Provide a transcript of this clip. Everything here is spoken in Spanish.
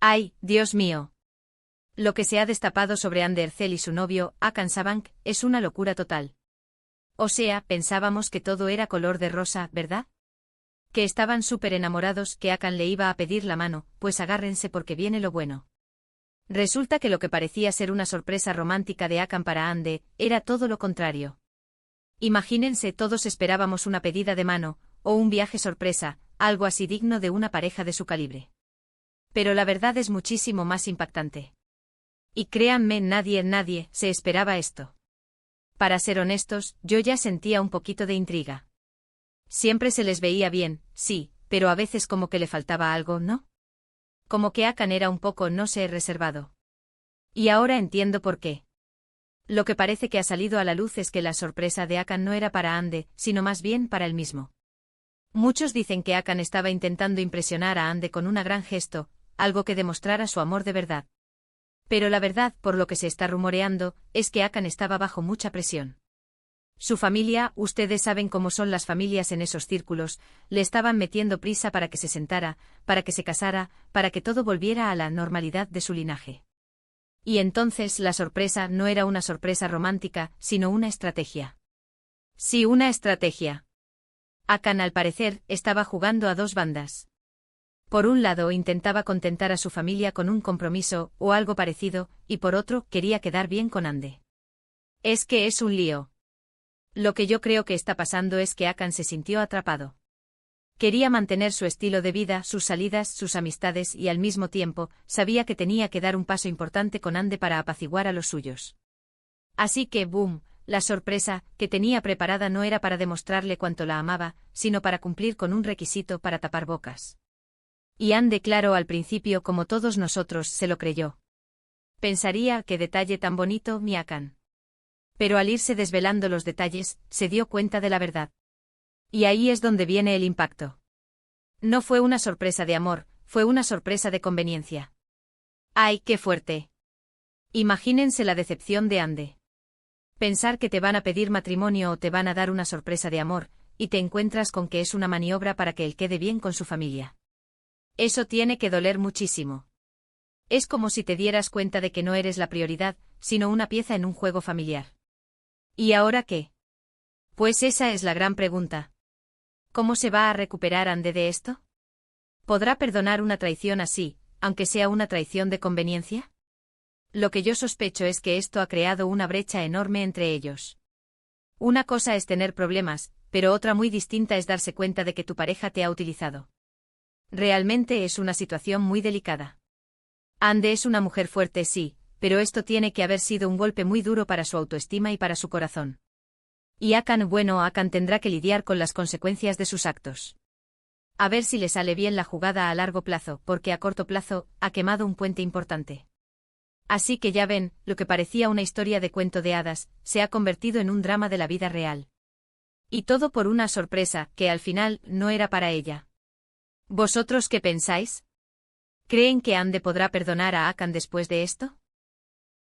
¡Ay, Dios mío! Lo que se ha destapado sobre Andercel y su novio, Akan Sabank, es una locura total. O sea, pensábamos que todo era color de rosa, ¿verdad? Que estaban súper enamorados, que Akan le iba a pedir la mano, pues agárrense porque viene lo bueno. Resulta que lo que parecía ser una sorpresa romántica de Akan para Ande, era todo lo contrario. Imagínense, todos esperábamos una pedida de mano, o un viaje sorpresa, algo así digno de una pareja de su calibre. Pero la verdad es muchísimo más impactante. Y créanme, nadie se esperaba esto. Para ser honestos, yo ya sentía un poquito de intriga. Siempre se les veía bien, sí, pero a veces como que le faltaba algo, ¿no? Como que Akan era un poco, no sé, reservado. Y ahora entiendo por qué. Lo que parece que ha salido a la luz es que la sorpresa de Akan no era para Ande, sino más bien para él mismo. Muchos dicen que Akan estaba intentando impresionar a Ande con un gran gesto, algo que demostrara su amor de verdad. Pero la verdad, por lo que se está rumoreando, es que Akan estaba bajo mucha presión. Su familia, ustedes saben cómo son las familias en esos círculos, le estaban metiendo prisa para que se sentara, para que se casara, para que todo volviera a la normalidad de su linaje. Y entonces la sorpresa no era una sorpresa romántica, sino una estrategia. Sí, una estrategia. Akan, al parecer, estaba jugando a dos bandas. Por un lado intentaba contentar a su familia con un compromiso, o algo parecido, y por otro, quería quedar bien con Ande. Es que es un lío. Lo que yo creo que está pasando es que Akan se sintió atrapado. Quería mantener su estilo de vida, sus salidas, sus amistades y al mismo tiempo, sabía que tenía que dar un paso importante con Ande para apaciguar a los suyos. Así que, boom, la sorpresa que tenía preparada no era para demostrarle cuánto la amaba, sino para cumplir con un requisito para tapar bocas. Y Ande, claro, al principio, como todos nosotros, se lo creyó. Pensaría, qué detalle tan bonito, mi Akan. Pero al irse desvelando los detalles, se dio cuenta de la verdad. Y ahí es donde viene el impacto. No fue una sorpresa de amor, fue una sorpresa de conveniencia. ¡Ay, qué fuerte! Imagínense la decepción de Ande. Pensar que te van a pedir matrimonio o te van a dar una sorpresa de amor, y te encuentras con que es una maniobra para que él quede bien con su familia. Eso tiene que doler muchísimo. Es como si te dieras cuenta de que no eres la prioridad, sino una pieza en un juego familiar. ¿Y ahora qué? Pues esa es la gran pregunta. ¿Cómo se va a recuperar Ande de esto? ¿Podrá perdonar una traición así, aunque sea una traición de conveniencia? Lo que yo sospecho es que esto ha creado una brecha enorme entre ellos. Una cosa es tener problemas, pero otra muy distinta es darse cuenta de que tu pareja te ha utilizado. Realmente es una situación muy delicada. Ande es una mujer fuerte, sí, pero esto tiene que haber sido un golpe muy duro para su autoestima y para su corazón. Y Akan, bueno, Akan tendrá que lidiar con las consecuencias de sus actos. A ver si le sale bien la jugada a largo plazo, porque a corto plazo, ha quemado un puente importante. Así que ya ven, lo que parecía una historia de cuento de hadas, se ha convertido en un drama de la vida real. Y todo por una sorpresa, que al final, no era para ella. ¿Vosotros qué pensáis? ¿Creen que Ande podrá perdonar a Akan después de esto?